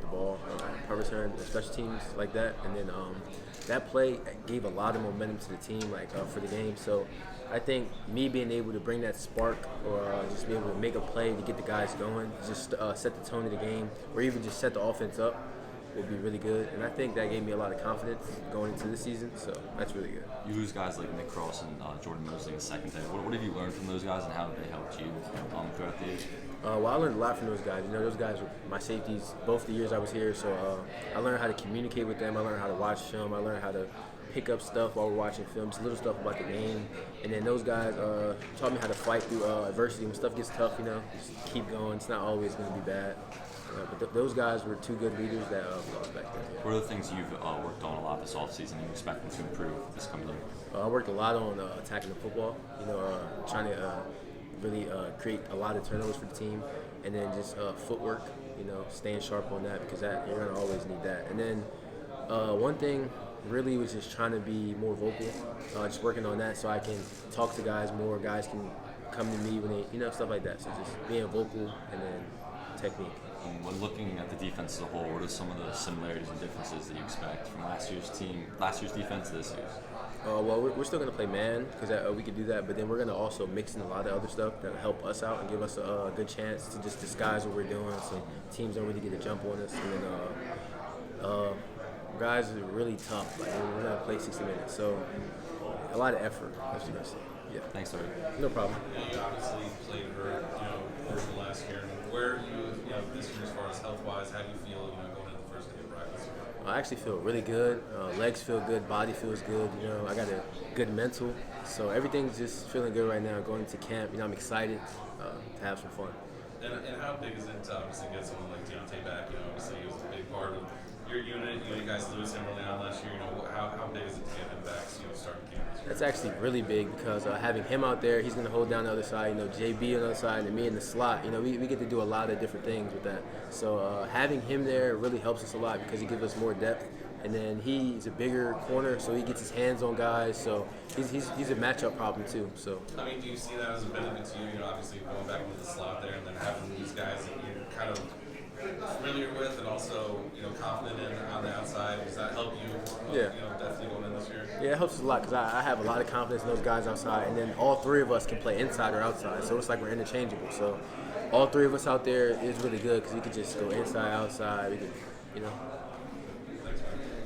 the ball, punt return, special teams like that, and then that play gave a lot of momentum to the team, for the game. So I think me being able to bring that spark, or just be able to make a play to get the guys going, just set the tone of the game, or even just set the offense up, will be really good. And I think that gave me a lot of confidence going into this season. So that's really good. You lose guys like Nick Cross and Jordan Mosley in the second day. What have you learned from those guys, and how have they helped you throughout the years? Well, I learned a lot from those guys. Those guys were my safeties both the years I was here. So I learned how to communicate with them. I learned how to watch film. I learned how to pick up stuff while we're watching films, little stuff about the game. And then those guys taught me how to fight through adversity. When stuff gets tough, just keep going. It's not always going to be bad. But those guys were two good leaders that lost back then. What are the things you've worked on a lot this offseason and you expect them to improve this coming year? I worked a lot on attacking the football, trying to really create a lot of turnovers for the team, and then just footwork, staying sharp on that, because you're going to always need that. And then one thing really was just trying to be more vocal, just working on that so I can talk to guys more, guys can come to me when they, stuff like that. So just being vocal and then technique. When looking at the defense as a whole, what are some of the similarities and differences that you expect from last year's defense to this year's? Well, we're still going to play man, because we could do that, but then we're going to also mix in a lot of other stuff that will help us out and give us a good chance to just disguise what we're doing, so teams don't really get a jump on us. And then guys are really tough. We're going to play 60 minutes, so a lot of effort, as you guys say. Yeah. Thanks, sir. No problem. Yeah, you obviously played hurt, for the last year. Where this year as far as health-wise, how do you feel, going into the first day of practice? I actually feel really good. Legs feel good. Body feels good. I got a good mental. So everything's just feeling good right now. Going into camp, I'm excited to have some fun. And how big is it to obviously get someone like Deontay back? Obviously he was a big part of your unit. You guys lose him early on last year. How big is it to get him back? Starting camp this year? That's actually really big, because having him out there, he's going to hold down the other side. JB on the other side, and me in the slot. We get to do a lot of different things with that. So having him there really helps us a lot, because he gives us more depth. And then he's a bigger corner, so he gets his hands on guys. So he's a matchup problem too. So do you see that as a benefit to you? Obviously going back into the slot there, and then having these guys that you're kind of familiar with, and also confident in on the outside. Does that help you? Yeah. Definitely going in this year. Yeah, it helps us a lot, because I have a lot of confidence in those guys outside, and then all three of us can play inside or outside. So it's like we're interchangeable. So all three of us out there is really good, because we could just go inside, outside. We could,